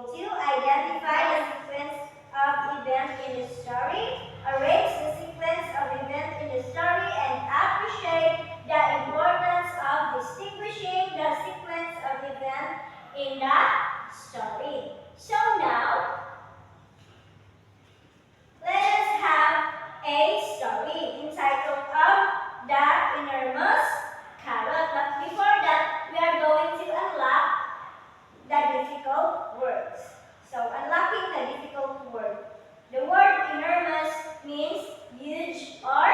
able to identify the sequence of events in the story, arrange the sequence of events in the story, and appreciate the importance of distinguishing the sequence of events in the story. So now, let us have a story entitled of The Enormous Carrot. But before that, we are going to unlock the difficult words. So, unlocking the difficult word. The word enormous means huge or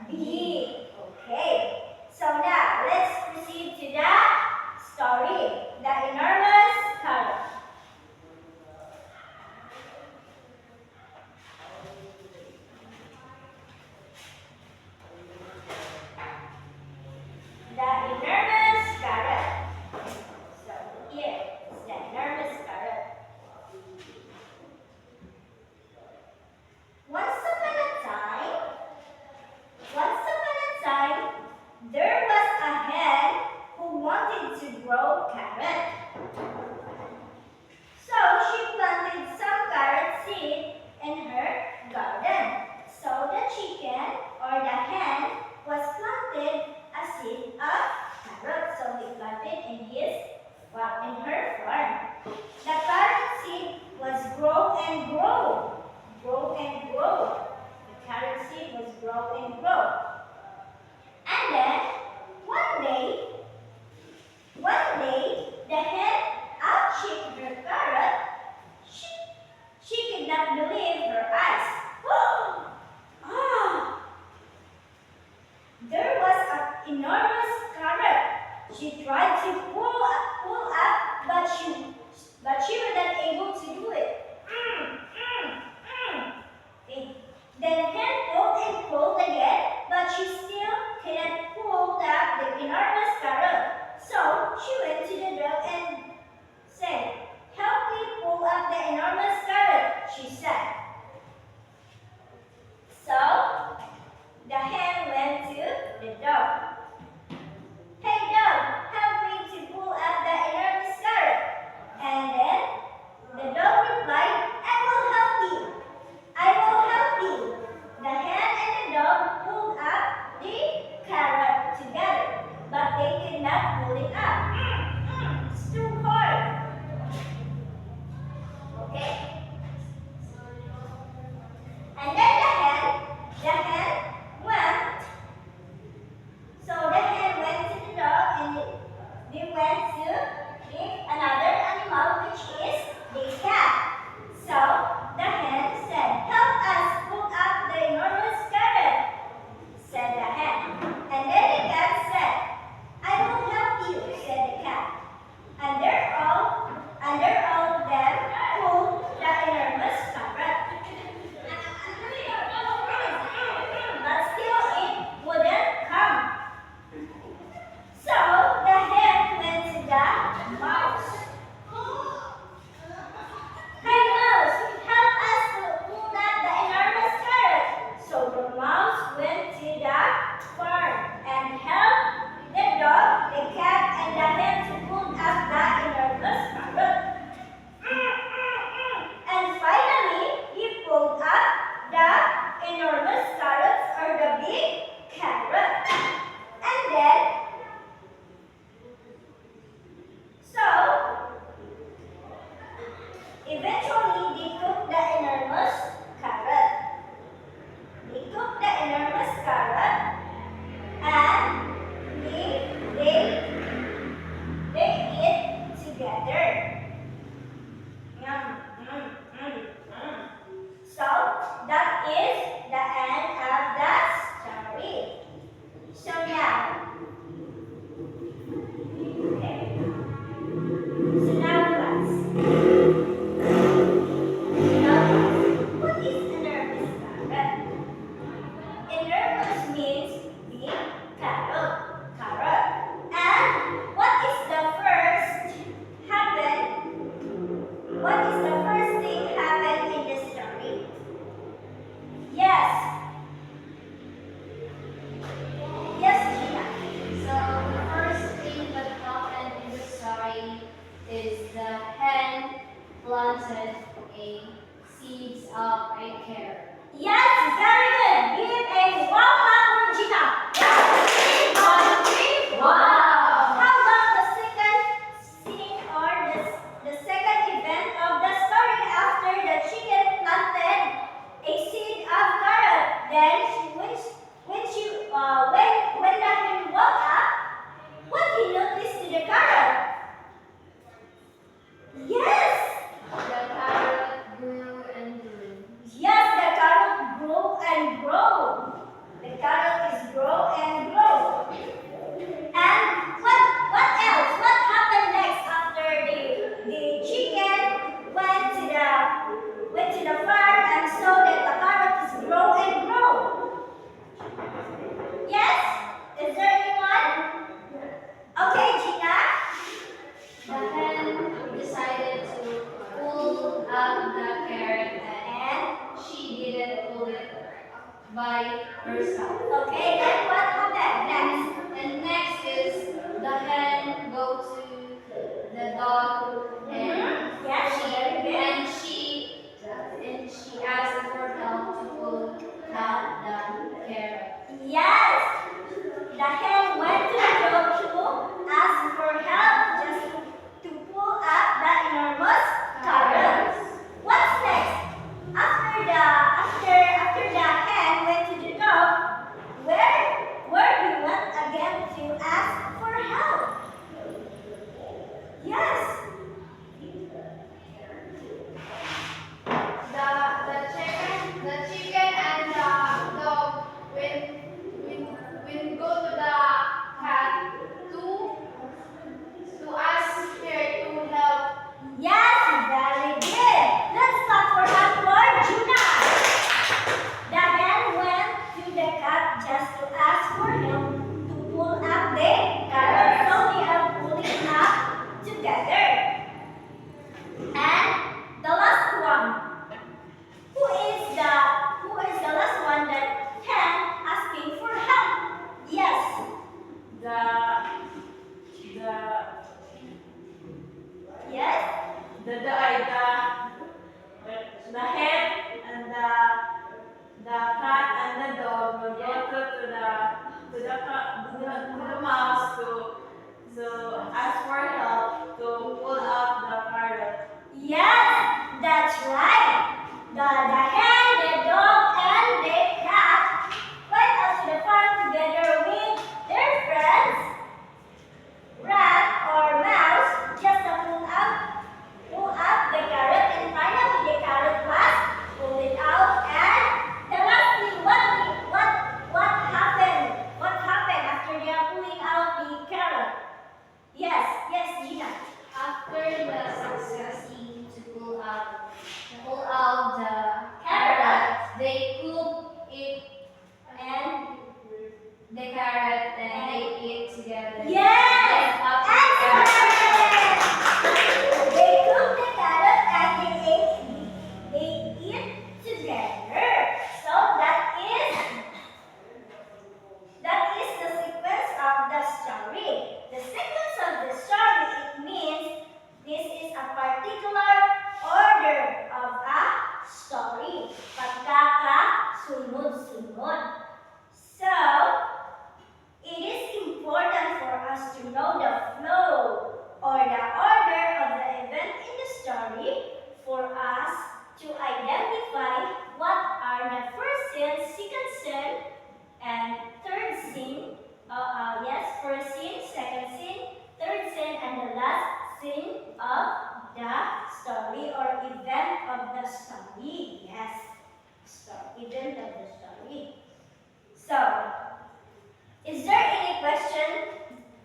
big. Okay. So now, let's proceed to the story. The Enormous Carrot. The enormous carrot. So here is the enormous carrot. Once upon a time, there was a hen who wanted to grow carrot. So she planted some carrot seed in her garden. So the chicken or the hen was planted a seed of carrot. So he planted in her farm. The carrot seed was grow and grow. Grow and grow. The carrot seed was grow and grow. And then one day, the hen out-checked her carrot. She could not believe her eyes. Ah! There was an enormous carrot. She tried to pull up, but she was not able to do it. Then hen pulled and pulled again, but she still cannot pull up the enormous carrot. So she went to the dog and said, "Help me pull up the enormous carrot," she said. So the hen went to the dog. "Hey dog, help me to pull up the enormous carrot." And then the dog replied, "I will help you. I will help you." The hen and the dog pulled up the carrot together, but they could not pull it up. It's too hard. Okay? And then the hen went. So the hen went to the dog and they went to another animal, which is the cat. So the hen said, "Help us pull up the enormous carrot," said the hen. And then the cat said, "I will help you," said the cat. And they're all of them pulled the enormous carrot. But still it wouldn't come. So the hen went to the mouse. "Hey mouse, help us to pull up the enormous carrot." So the mouse went to the farm and helped the dog, the cat, and the hen to pull up the enormous carrot. And finally, he pulled up the enormous carrots, or the big carrot. And then, so eventually they cooked the enormous carrot. They cooked the enormous carrot and they eat together. Yum, mm, mm, mm. So that is the end of the story. So now, okay. So now class. planted a seeds of a carrot. Yes, very good. Give a wow clap for Gina. 1, 2, 3, wow. How about the second scene or the second event of the story after the chicken planted a seed of carrot? Then when the hen woke up, what he noticed to the carrot? Yes. The carrot grew and grew. Yes, the carrot grow and grow. The carrot is grow and grow. And what else? What happened next after the chicken went to the farm and saw that the carrot is grow and grow? Yes? Is there anyone? Okay, Gina. The hen decided to pull out the carrot and she didn't pull it by herself. Okay, then what happened next? And next is the hen go to the dog and Yes, she asked for help to pull out the carrot. yes. The hen went to the dog to ask for help just to pull up the enormous carrot. What's next? After the hen went to the dog, where he went again to ask for help. Yes. The chicken and the dog when go to the cat to ask her to help. Yes, very good. Let's clap for her for Juna. The hen went to the cat just to ask for help to pull up the carrot. So they are pulling up together. And the last one. Who is the last one that hen asking for help? Yes. Yes. The hen and the cat and the dog will go to the mouse to ask for help to pull out the carrot. Yes, that's right. The hen, the dog, and the cat went out to the farm together with their friends, rat or mouse, just to pull up the carrot, and finally the carrot was pulled out. And the last thing, what happened? What happened after they are pulling out the carrot? Yes, Gina. After the successing to pull out the carrot, they cook it and the carrot and they eat together. Yes! Excellent! They cook the carrot and they eat together. So that is the sequence of the story. The sequence of the story, it means this is a particular order of a story. Pagkakasunod-sunod. So, it is important for us to know the flow or the order of the event in the story for us to identify what are the first scene, second scene, and third scene. First scene, second scene, third scene, and the last scene of the story or event of the story. Yes, event of the story. So, is there any question,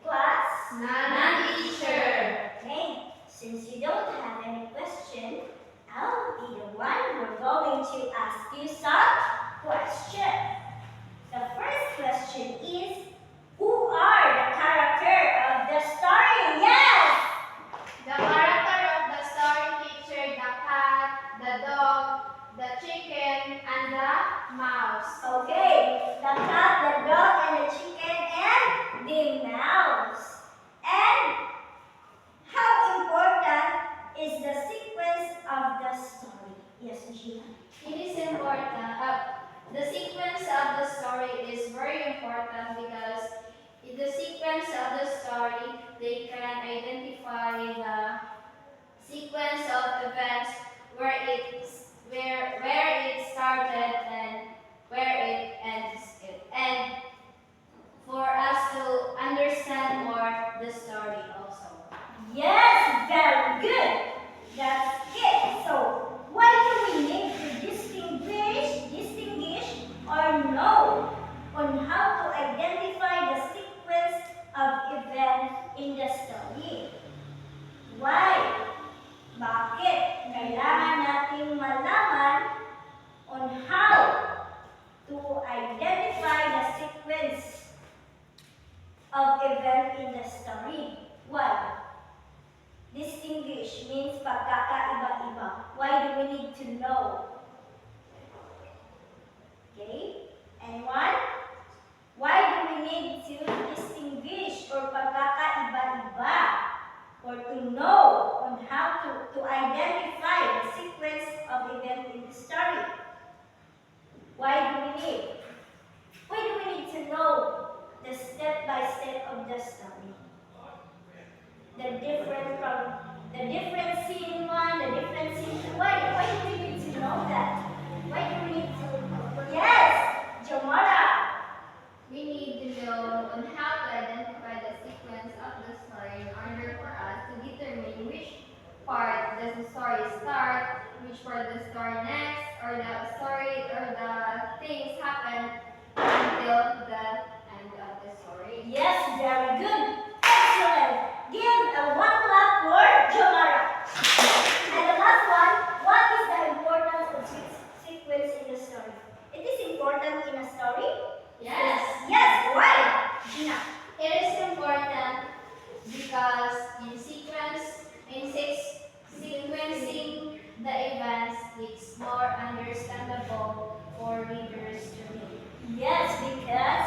class? None, teacher. Okay, since you don't have any question, I'll be the one who's going to ask you some questions. The first question is, who are the character of the story? Yes! The character of the story featured the cat, the dog, the chicken, and the mouse. Okay, the cat, the dog, and the chicken, and the mouse. And how important is the sequence of It is important. The sequence of the story is very important because in the sequence of the story, they can identify the sequence of events where it started and where it ends. And for us to understand more the story also. Yes, very good. That's it. So, why do we need to distinguish or know on how to identify the sequence of events in the story? Why? Bakit kailangan nating malaman on how to identify the sequence of event in the story? Why? Distinguish means pagkakaiba-iba. Why do we need to know? Okay? Anyone? Why do we need to distinguish or pagkakaiba-iba? Or to know on how to identify the sequence of event in the story? Why do we need? Why do we need to know the step-by-step of the story? The different scene one, the different scene two. Why do we need to know that? Why do we need to? Yes, Jamara. We need to know on how to identify the sequence of the story in order for us to determine which part does the story start, which part the story next, or the story or the things happen until the end of the story. Yes, very good. Excellent. Give a one clap for Jamara. And the last one, what is the importance of sequence in the story? It is important in a story? Yes. Yes, why? Gina. It is important because sequencing the events it's more understandable for readers to read. Yes, because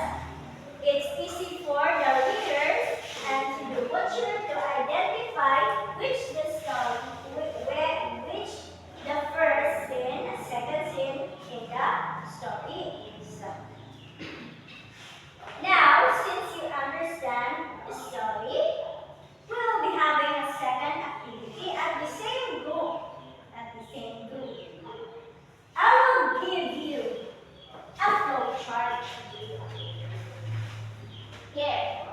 it's easy for the reader and to the watcher to identify which the story, which the first scene, second scene in the story is. Now, since you understand the story, we'll be having a second activity at the same group. I will give you a flow chart. Here.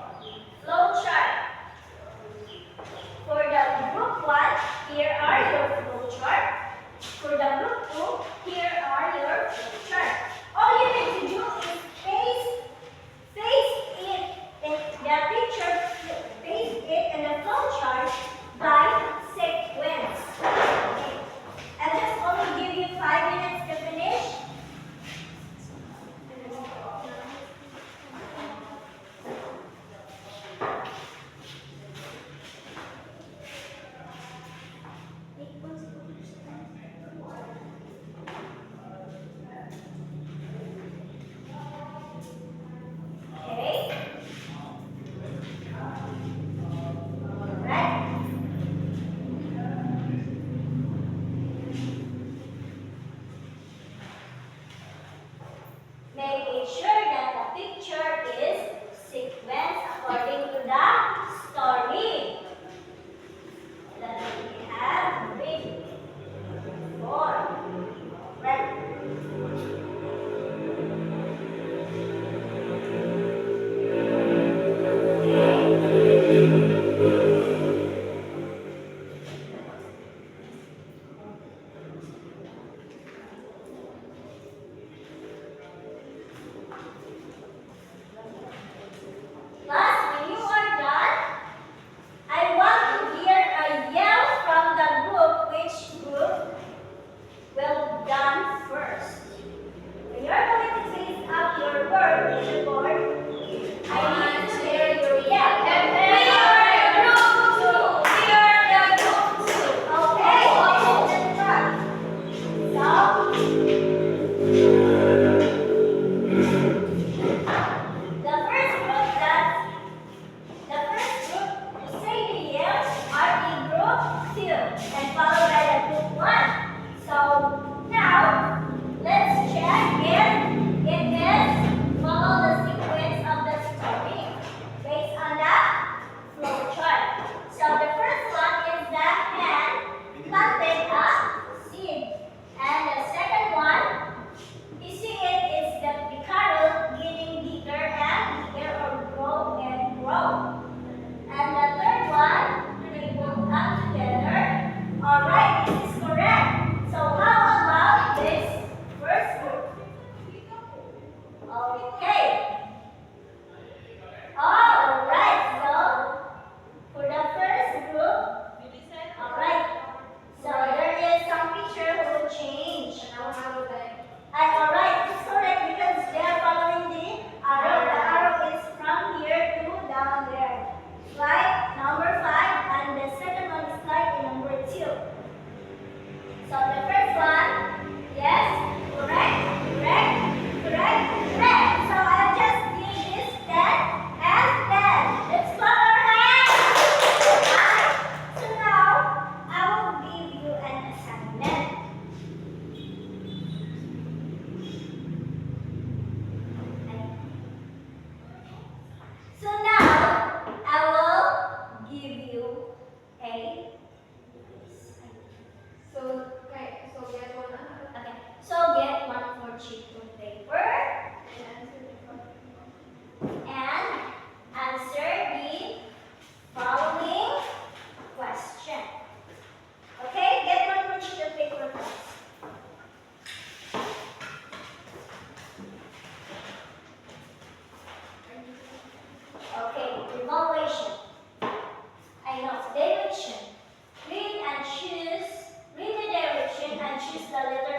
is the letter